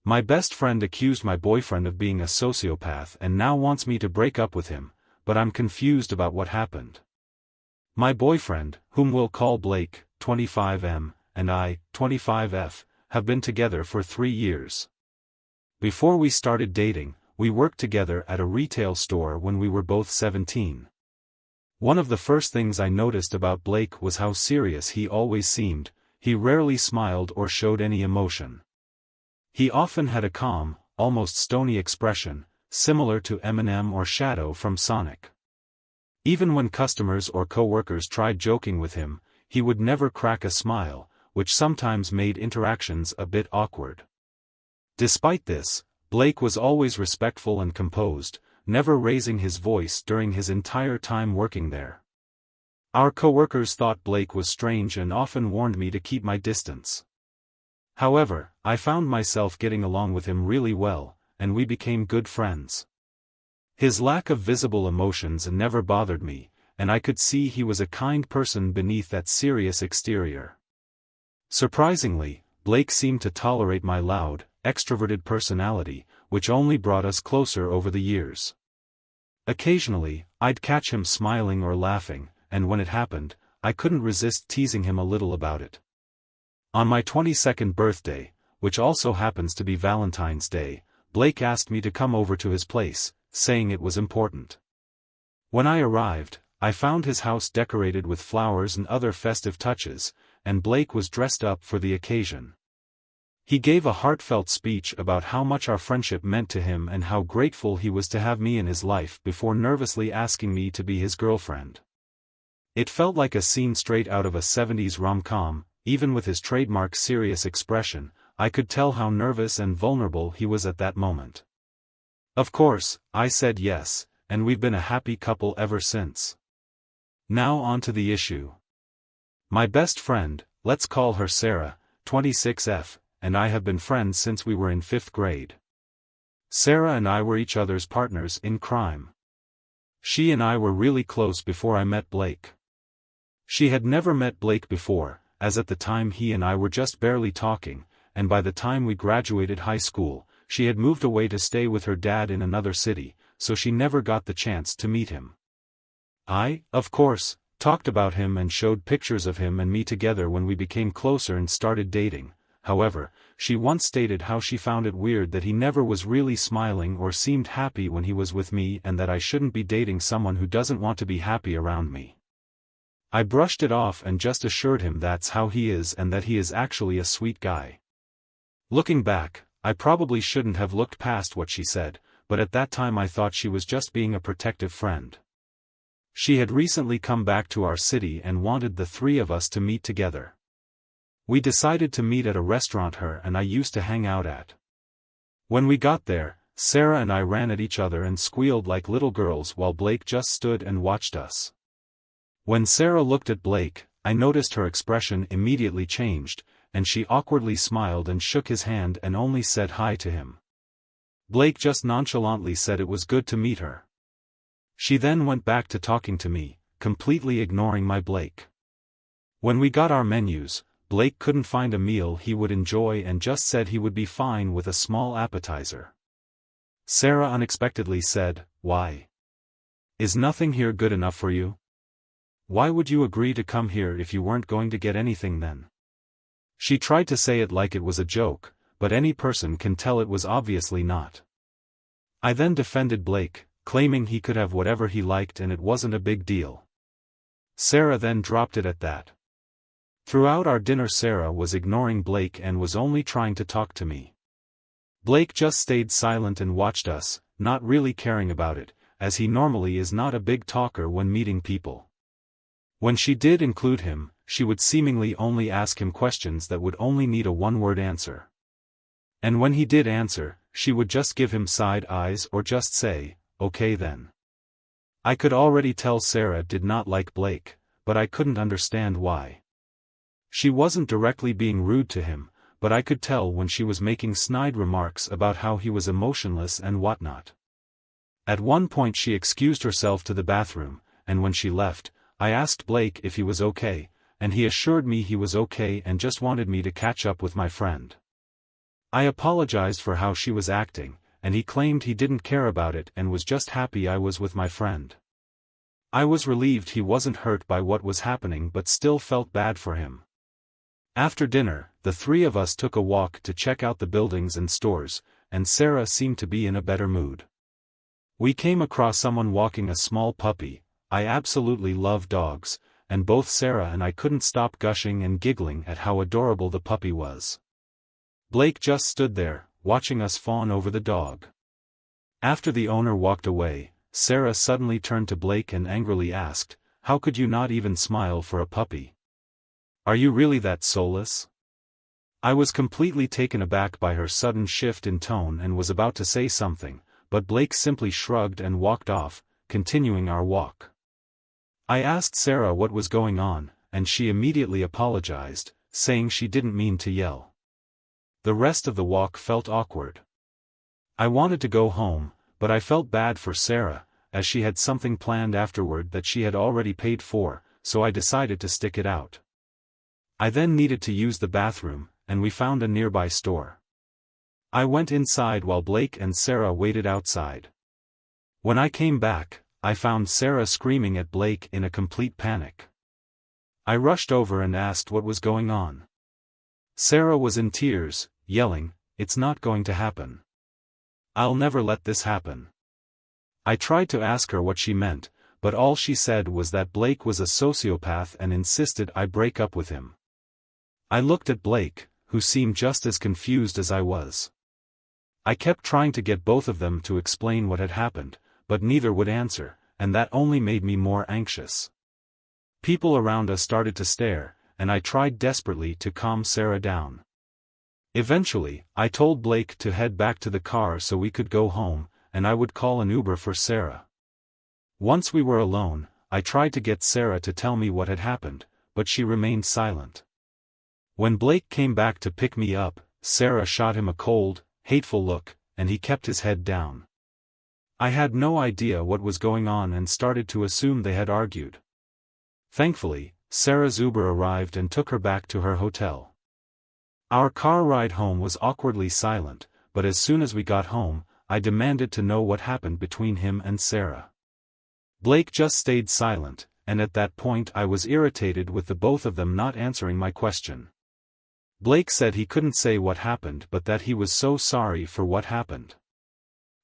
My best friend accused my boyfriend of being a sociopath and now wants me to break up with him, but I'm confused about what happened. My boyfriend, whom we'll call Blake, 25M, and I, 25F, have been together for 3 years. Before we started dating, we worked together at a retail store when we were both 17. One of the first things I noticed about Blake was how serious he always seemed. He rarely smiled or showed any emotion. He often had a calm, almost stony expression, similar to Eminem or Shadow from Sonic. Even when customers or coworkers tried joking with him, he would never crack a smile, which sometimes made interactions a bit awkward. Despite this, Blake was always respectful and composed, never raising his voice during his entire time working there. Our coworkers thought Blake was strange and often warned me to keep my distance. However, I found myself getting along with him really well, and we became good friends. His lack of visible emotions never bothered me, and I could see he was a kind person beneath that serious exterior. Surprisingly, Blake seemed to tolerate my loud, extroverted personality, which only brought us closer over the years. Occasionally, I'd catch him smiling or laughing, and when it happened, I couldn't resist teasing him a little about it. On my 22nd birthday, which also happens to be Valentine's Day, Blake asked me to come over to his place, saying it was important. When I arrived, I found his house decorated with flowers and other festive touches, and Blake was dressed up for the occasion. He gave a heartfelt speech about how much our friendship meant to him and how grateful he was to have me in his life before nervously asking me to be his girlfriend. It felt like a scene straight out of a 70s rom-com. Even with his trademark serious expression, I could tell how nervous and vulnerable he was at that moment. Of course, I said yes, and we've been a happy couple ever since. Now on to the issue. My best friend, let's call her Sarah, 26F, and I have been friends since we were in 5th grade. Sarah and I were each other's partners in crime. She and I were really close before I met Blake. She had never met Blake before, as at the time he and I were just barely talking, and by the time we graduated high school, she had moved away to stay with her dad in another city, so she never got the chance to meet him. I, of course, talked about him and showed pictures of him and me together when we became closer and started dating. However, she once stated how she found it weird that he never was really smiling or seemed happy when he was with me and that I shouldn't be dating someone who doesn't want to be happy around me. I brushed it off and just assured him that's how he is and that he is actually a sweet guy. Looking back, I probably shouldn't have looked past what she said, but at that time I thought she was just being a protective friend. She had recently come back to our city and wanted the 3 of us to meet together. We decided to meet at a restaurant her and I used to hang out at. When we got there, Sarah and I ran at each other and squealed like little girls while Blake just stood and watched us. When Sarah looked at Blake, I noticed her expression immediately changed, and she awkwardly smiled and shook his hand and only said hi to him. Blake just nonchalantly said it was good to meet her. She then went back to talking to me, completely ignoring my Blake. When we got our menus, Blake couldn't find a meal he would enjoy and just said he would be fine with a small appetizer. Sarah unexpectedly said, "Why? Is nothing here good enough for you? Why would you agree to come here if you weren't going to get anything then?" She tried to say it like it was a joke, but any person can tell it was obviously not. I then defended Blake, claiming he could have whatever he liked and it wasn't a big deal. Sarah then dropped it at that. Throughout our dinner Sarah was ignoring Blake and was only trying to talk to me. Blake just stayed silent and watched us, not really caring about it, as he normally is not a big talker when meeting people. When she did include him, she would seemingly only ask him questions that would only need a one-word answer. And when he did answer, she would just give him side eyes or just say, "Okay then." I could already tell Sarah did not like Blake, but I couldn't understand why. She wasn't directly being rude to him, but I could tell when she was making snide remarks about how he was emotionless and whatnot. At one point she excused herself to the bathroom, and when she left, I asked Blake if he was okay, and he assured me he was okay and just wanted me to catch up with my friend. I apologized for how she was acting, and he claimed he didn't care about it and was just happy I was with my friend. I was relieved he wasn't hurt by what was happening but still felt bad for him. After dinner, the three of us took a walk to check out the buildings and stores, and Sarah seemed to be in a better mood. We came across someone walking a small puppy. I absolutely love dogs, and both Sarah and I couldn't stop gushing and giggling at how adorable the puppy was. Blake just stood there, watching us fawn over the dog. After the owner walked away, Sarah suddenly turned to Blake and angrily asked, "How could you not even smile for a puppy? Are you really that soulless?" I was completely taken aback by her sudden shift in tone and was about to say something, but Blake simply shrugged and walked off, continuing our walk. I asked Sarah what was going on, and she immediately apologized, saying she didn't mean to yell. The rest of the walk felt awkward. I wanted to go home, but I felt bad for Sarah, as she had something planned afterward that she had already paid for, so I decided to stick it out. I then needed to use the bathroom, and we found a nearby store. I went inside while Blake and Sarah waited outside. When I came back, I found Sarah screaming at Blake in a complete panic. I rushed over and asked what was going on. Sarah was in tears, yelling, "It's not going to happen. I'll never let this happen." I tried to ask her what she meant, but all she said was that Blake was a sociopath and insisted I break up with him. I looked at Blake, who seemed just as confused as I was. I kept trying to get both of them to explain what had happened, but neither would answer, and that only made me more anxious. People around us started to stare, and I tried desperately to calm Sarah down. Eventually, I told Blake to head back to the car so we could go home, and I would call an Uber for Sarah. Once we were alone, I tried to get Sarah to tell me what had happened, but she remained silent. When Blake came back to pick me up, Sarah shot him a cold, hateful look, and he kept his head down. I had no idea what was going on and started to assume they had argued. Thankfully, Sarah's Uber arrived and took her back to her hotel. Our car ride home was awkwardly silent, but as soon as we got home, I demanded to know what happened between him and Sarah. Blake just stayed silent, and at that point I was irritated with the both of them not answering my question. Blake said he couldn't say what happened but that he was so sorry for what happened.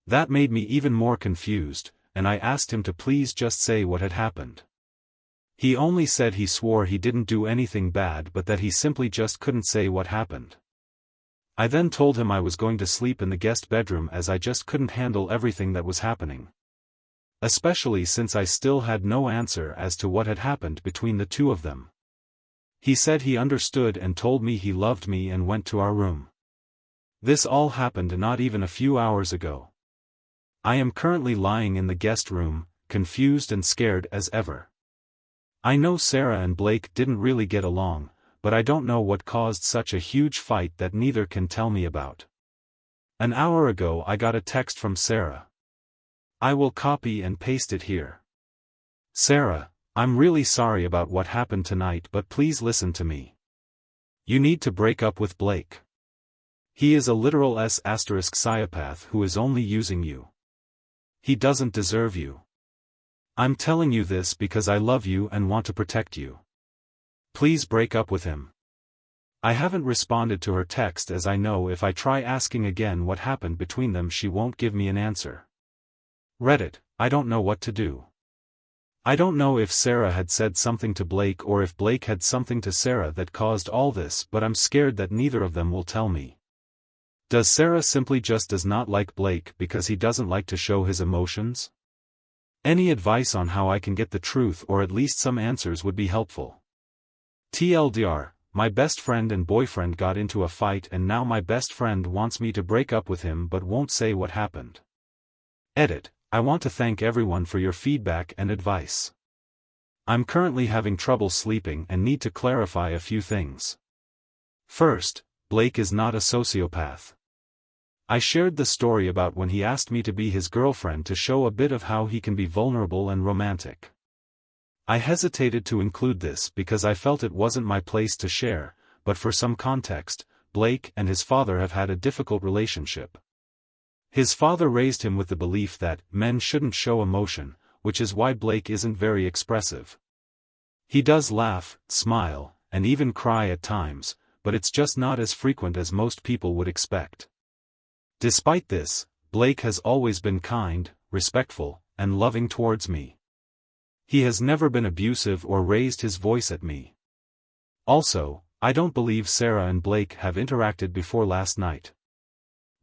That made me even more confused, and I asked him to please just say what had happened. He only said he swore he didn't do anything bad but that he simply just couldn't say what happened. I then told him I was going to sleep in the guest bedroom as I just couldn't handle everything that was happening. Especially since I still had no answer as to what had happened between the two of them. He said he understood and told me he loved me and went to our room. This all happened not even a few hours ago. I am currently lying in the guest room, confused and scared as ever. I know Sarah and Blake didn't really get along, but I don't know what caused such a huge fight that neither can tell me about. An hour ago I got a text from Sarah. I will copy and paste it here. Sarah, I'm really sorry about what happened tonight, but please listen to me. You need to break up with Blake. He is a literal sociopath who is only using you. He doesn't deserve you. I'm telling you this because I love you and want to protect you. Please break up with him. I haven't responded to her text as I know if I try asking again what happened between them she won't give me an answer. Reddit, I don't know what to do. I don't know if Sarah had said something to Blake or if Blake had something to Sarah that caused all this, but I'm scared that neither of them will tell me. Does Sarah simply just does not like Blake because he doesn't like to show his emotions? Any advice on how I can get the truth or at least some answers would be helpful. TLDR, my best friend and boyfriend got into a fight and now my best friend wants me to break up with him but won't say what happened. Edit. I want to thank everyone for your feedback and advice. I'm currently having trouble sleeping and need to clarify a few things. First, Blake is not a sociopath. I shared the story about when he asked me to be his girlfriend to show a bit of how he can be vulnerable and romantic. I hesitated to include this because I felt it wasn't my place to share, but for some context, Blake and his father have had a difficult relationship. His father raised him with the belief that men shouldn't show emotion, which is why Blake isn't very expressive. He does laugh, smile, and even cry at times, but it's just not as frequent as most people would expect. Despite this, Blake has always been kind, respectful, and loving towards me. He has never been abusive or raised his voice at me. Also, I don't believe Sarah and Blake have interacted before last night.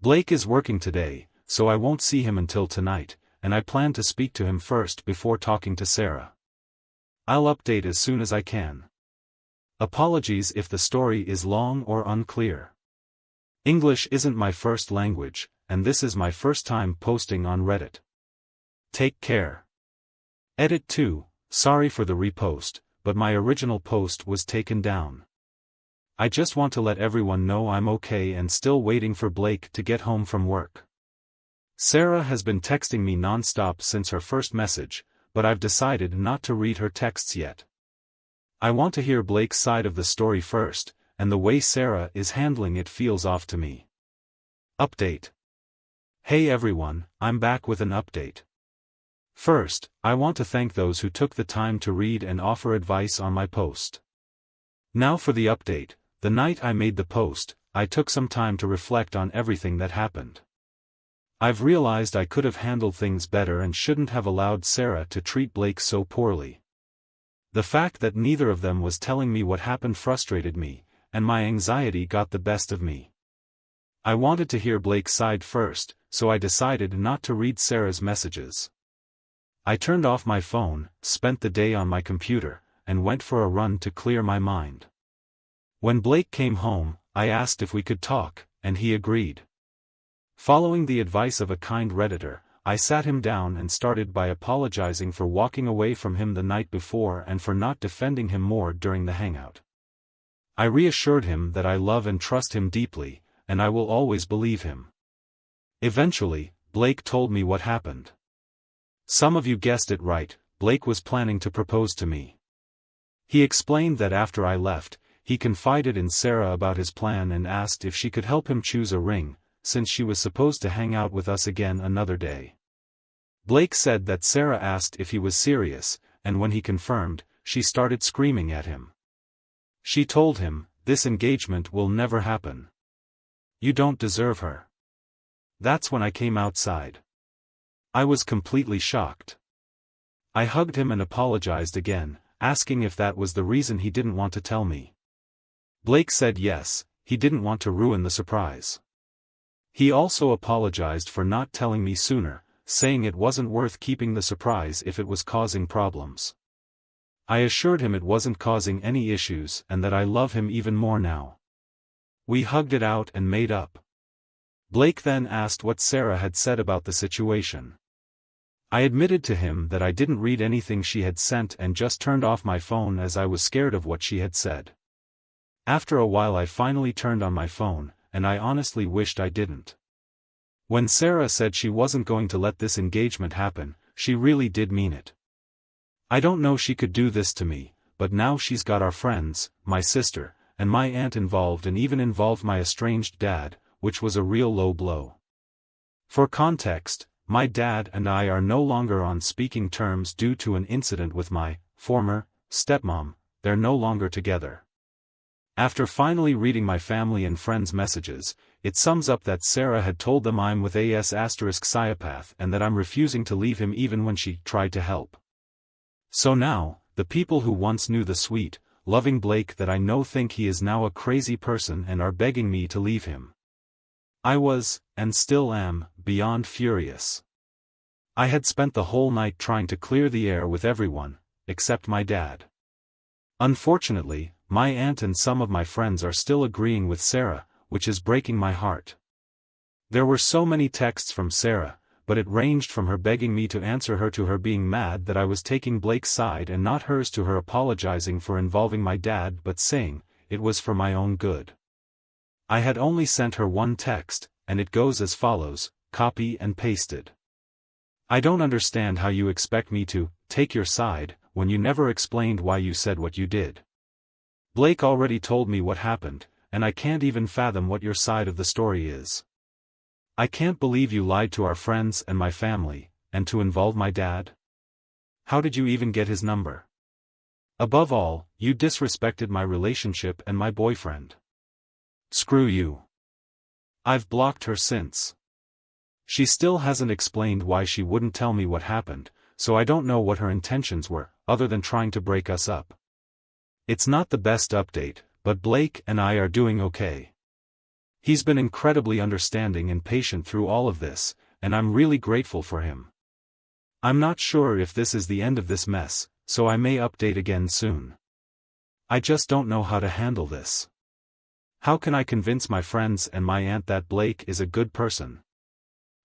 Blake is working today, so I won't see him until tonight, and I plan to speak to him first before talking to Sarah. I'll update as soon as I can. Apologies if the story is long or unclear. English isn't my first language, and this is my first time posting on Reddit. Take care. Edit 2, sorry for the repost, but my original post was taken down. I just want to let everyone know I'm okay and still waiting for Blake to get home from work. Sarah has been texting me non-stop since her first message, but I've decided not to read her texts yet. I want to hear Blake's side of the story first, and the way Sarah is handling it feels off to me. Update. Hey everyone, I'm back with an update. First, I want to thank those who took the time to read and offer advice on my post. Now for the update. The night I made the post, I took some time to reflect on everything that happened. I've realized I could have handled things better and shouldn't have allowed Sarah to treat Blake so poorly. The fact that neither of them was telling me what happened frustrated me, and my anxiety got the best of me. I wanted to hear Blake's side first, so I decided not to read Sarah's messages. I turned off my phone, spent the day on my computer, and went for a run to clear my mind. When Blake came home, I asked if we could talk, and he agreed. Following the advice of a kind Redditor, I sat him down and started by apologizing for walking away from him the night before and for not defending him more during the hangout. I reassured him that I love and trust him deeply, and I will always believe him. Eventually, Blake told me what happened. Some of you guessed it right, Blake was planning to propose to me. He explained that after I left, he confided in Sarah about his plan and asked if she could help him choose a ring, since she was supposed to hang out with us again another day. Blake said that Sarah asked if he was serious, and when he confirmed, she started screaming at him. She told him, "This engagement will never happen. You don't deserve her." That's when I came outside. I was completely shocked. I hugged him and apologized again, asking if that was the reason he didn't want to tell me. Blake said yes, he didn't want to ruin the surprise. He also apologized for not telling me sooner, saying it wasn't worth keeping the surprise if it was causing problems. I assured him it wasn't causing any issues and that I love him even more now. We hugged it out and made up. Blake then asked what Sarah had said about the situation. I admitted to him that I didn't read anything she had sent and just turned off my phone as I was scared of what she had said. After a while I finally turned on my phone, and I honestly wished I didn't. When Sarah said she wasn't going to let this engagement happen, she really did mean it. I don't know she could do this to me, but now she's got our friends, my sister, and my aunt involved and even involved my estranged dad, which was a real low blow. For context, my dad and I are no longer on speaking terms due to an incident with my former stepmom. They're no longer together. After finally reading my family and friends' messages, it sums up that Sarah had told them I'm with a Sociopath and that I'm refusing to leave him even when she tried to help. So now, the people who once knew the sweet, loving Blake that I know think he is now a crazy person and are begging me to leave him. I was, and still am, beyond furious. I had spent the whole night trying to clear the air with everyone, except my dad. Unfortunately, my aunt and some of my friends are still agreeing with Sarah, which is breaking my heart. There were so many texts from Sarah, but it ranged from her begging me to answer her to her being mad that I was taking Blake's side and not hers to her apologizing for involving my dad but saying, it was for my own good. I had only sent her one text, and it goes as follows, copy and pasted. I don't understand how you expect me to take your side when you never explained why you said what you did. Blake already told me what happened, and I can't even fathom what your side of the story is. I can't believe you lied to our friends and my family, and to involve my dad. How did you even get his number? Above all, you disrespected my relationship and my boyfriend. Screw you. I've blocked her since. She still hasn't explained why she wouldn't tell me what happened, so I don't know what her intentions were, other than trying to break us up. It's not the best update, but Blake and I are doing okay. He's been incredibly understanding and patient through all of this, and I'm really grateful for him. I'm not sure if this is the end of this mess, so I may update again soon. I just don't know how to handle this. How can I convince my friends and my aunt that Blake is a good person?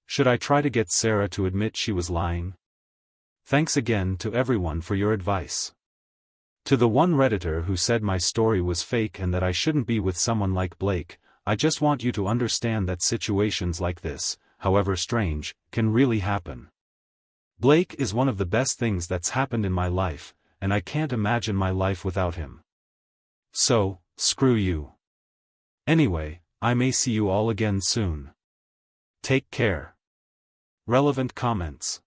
Should I try to get Sarah to admit she was lying? Thanks again to everyone for your advice. To the one Redditor who said my story was fake and that I shouldn't be with someone like Blake, I just want you to understand that situations like this, however strange, can really happen. Blake is one of the best things that's happened in my life, and I can't imagine my life without him. So, screw you. Anyway, I may see you all again soon. Take care. Relevant comments.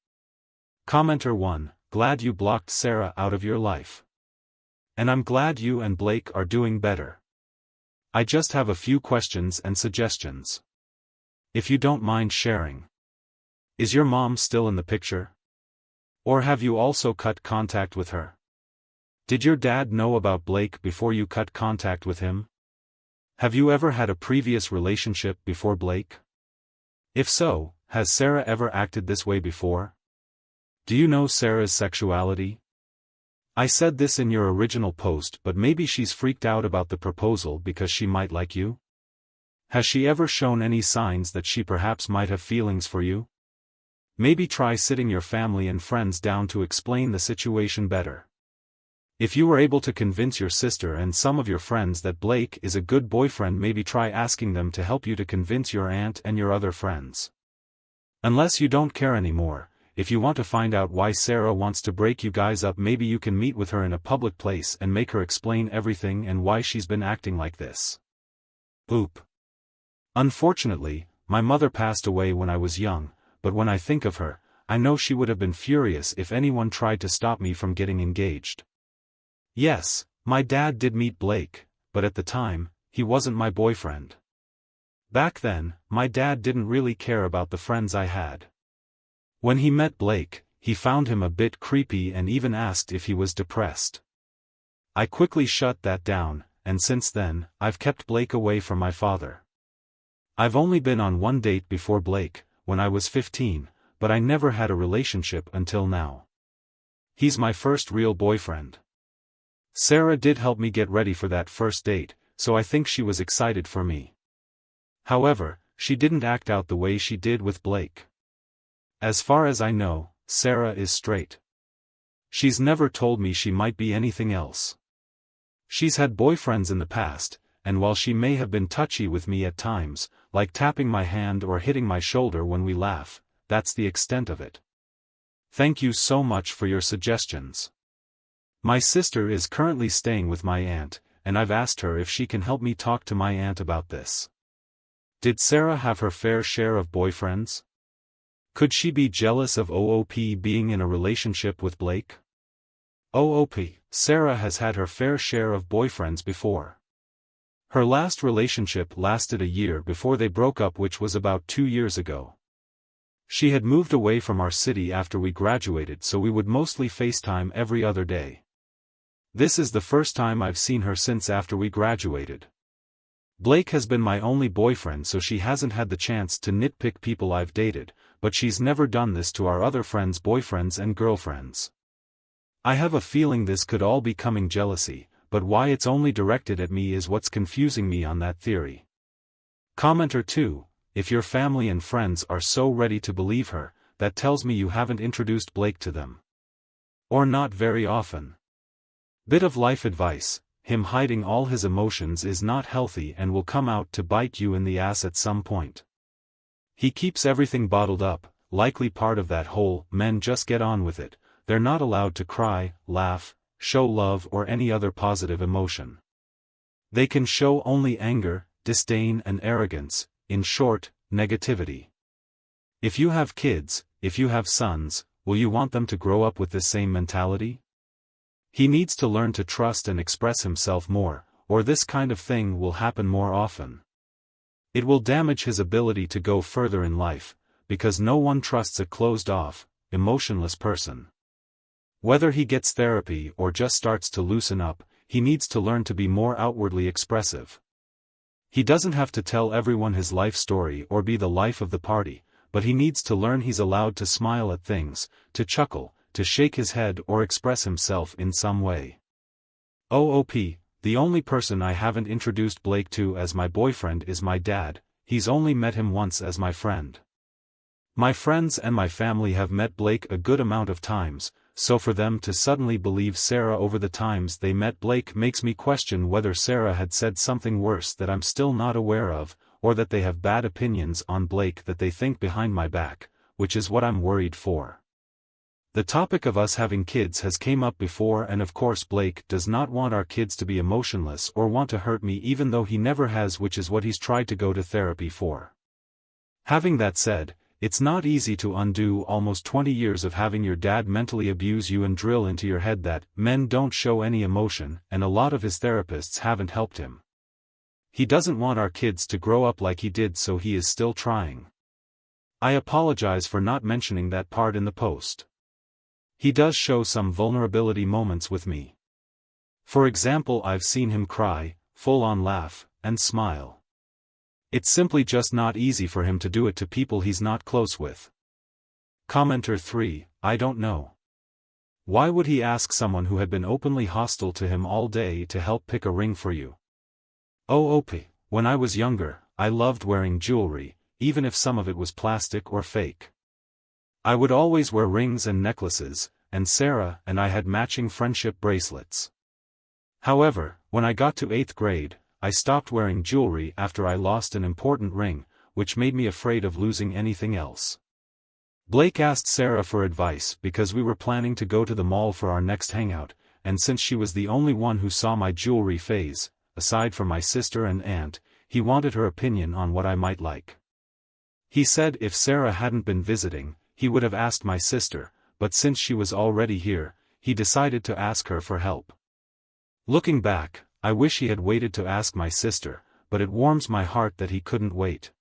Commenter 1, glad you blocked Sarah out of your life. And I'm glad you and Blake are doing better. I just have a few questions and suggestions. If you don't mind sharing. Is your mom still in the picture? Or have you also cut contact with her? Did your dad know about Blake before you cut contact with him? Have you ever had a previous relationship before Blake? If so, has Sarah ever acted this way before? Do you know Sarah's sexuality? I said this in your original post, but maybe she's freaked out about the proposal because she might like you? Has she ever shown any signs that she perhaps might have feelings for you? Maybe try sitting your family and friends down to explain the situation better. If you were able to convince your sister and some of your friends that Blake is a good boyfriend, maybe try asking them to help you to convince your aunt and your other friends. Unless you don't care anymore, if you want to find out why Sarah wants to break you guys up, maybe you can meet with her in a public place and make her explain everything and why she's been acting like this. Oop. Unfortunately, my mother passed away when I was young, but when I think of her, I know she would have been furious if anyone tried to stop me from getting engaged. Yes, my dad did meet Blake, but at the time, he wasn't my boyfriend. Back then, my dad didn't really care about the friends I had. When he met Blake, he found him a bit creepy and even asked if he was depressed. I quickly shut that down, and since then, I've kept Blake away from my father. I've only been on one date before Blake, when I was 15, but I never had a relationship until now. He's my first real boyfriend. Sarah did help me get ready for that first date, so I think she was excited for me. However, she didn't act out the way she did with Blake. As far as I know, Sarah is straight. She's never told me she might be anything else. She's had boyfriends in the past, and while she may have been touchy with me at times, like tapping my hand or hitting my shoulder when we laugh, that's the extent of it. Thank you so much for your suggestions. My sister is currently staying with my aunt, and I've asked her if she can help me talk to my aunt about this. Did Sarah have her fair share of boyfriends? Could she be jealous of OOP being in a relationship with Blake? OOP, Sarah has had her fair share of boyfriends before. Her last relationship lasted a year before they broke up, which was about 2 years ago. She had moved away from our city after we graduated, so we would mostly FaceTime every other day. This is the first time I've seen her since after we graduated. Blake has been my only boyfriend, so she hasn't had the chance to nitpick people I've dated, but she's never done this to our other friends' boyfriends and girlfriends. I have a feeling this could all be coming jealousy, but why it's only directed at me is what's confusing me on that theory. Commenter 2, if your family and friends are so ready to believe her, that tells me you haven't introduced Blake to them. Or not very often. Bit of life advice. Him hiding all his emotions is not healthy and will come out to bite you in the ass at some point. He keeps everything bottled up, likely part of that whole "men just get on with it," they're not allowed to cry, laugh, show love or any other positive emotion. They can show only anger, disdain and arrogance, in short, negativity. If you have kids, if you have sons, will you want them to grow up with this same mentality? He needs to learn to trust and express himself more, or this kind of thing will happen more often. It will damage his ability to go further in life, because no one trusts a closed-off, emotionless person. Whether he gets therapy or just starts to loosen up, he needs to learn to be more outwardly expressive. He doesn't have to tell everyone his life story or be the life of the party, but he needs to learn he's allowed to smile at things, to chuckle, to shake his head or express himself in some way. OOP, the only person I haven't introduced Blake to as my boyfriend is my dad. He's only met him once as my friend. My friends and my family have met Blake a good amount of times, so for them to suddenly believe Sarah over the times they met Blake makes me question whether Sarah had said something worse that I'm still not aware of, or that they have bad opinions on Blake that they think behind my back, which is what I'm worried for. The topic of us having kids has came up before, and of course Blake does not want our kids to be emotionless or want to hurt me, even though he never has, which is what he's tried to go to therapy for. Having that said, it's not easy to undo almost 20 years of having your dad mentally abuse you and drill into your head that men don't show any emotion, and a lot of his therapists haven't helped him. He doesn't want our kids to grow up like he did, so he is still trying. I apologize for not mentioning that part in the post. He does show some vulnerability moments with me. For example, I've seen him cry, full-on laugh, and smile. It's simply just not easy for him to do it to people he's not close with. Commenter 3, I don't know. Why would he ask someone who had been openly hostile to him all day to help pick a ring for you? OOP, when I was younger, I loved wearing jewelry, even if some of it was plastic or fake. I would always wear rings and necklaces, and Sarah and I had matching friendship bracelets. However, when I got to 8th grade, I stopped wearing jewelry after I lost an important ring, which made me afraid of losing anything else. Blake asked Sarah for advice because we were planning to go to the mall for our next hangout, and since she was the only one who saw my jewelry phase, aside from my sister and aunt, he wanted her opinion on what I might like. He said if Sarah hadn't been visiting, he would have asked my sister, but since she was already here, he decided to ask her for help. Looking back, I wish he had waited to ask my sister, but it warms my heart that he couldn't wait.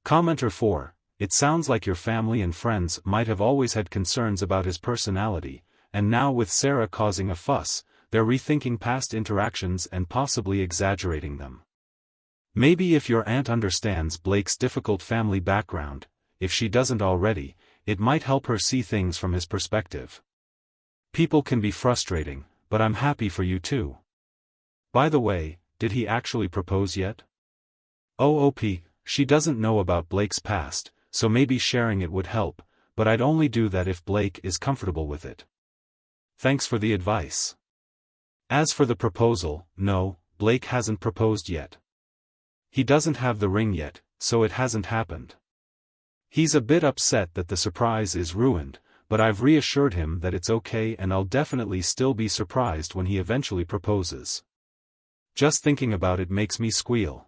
Commenter 4, it sounds like your family and friends might have always had concerns about his personality, and now with Sarah causing a fuss, they're rethinking past interactions and possibly exaggerating them. Maybe if your aunt understands Blake's difficult family background, if she doesn't already, it might help her see things from his perspective. People can be frustrating, but I'm happy for you too. By the way, did he actually propose yet? OOP, she doesn't know about Blake's past, so maybe sharing it would help, but I'd only do that if Blake is comfortable with it. Thanks for the advice. As for the proposal, no, Blake hasn't proposed yet. He doesn't have the ring yet, so it hasn't happened. He's a bit upset that the surprise is ruined, but I've reassured him that it's okay and I'll definitely still be surprised when he eventually proposes. Just thinking about it makes me squeal.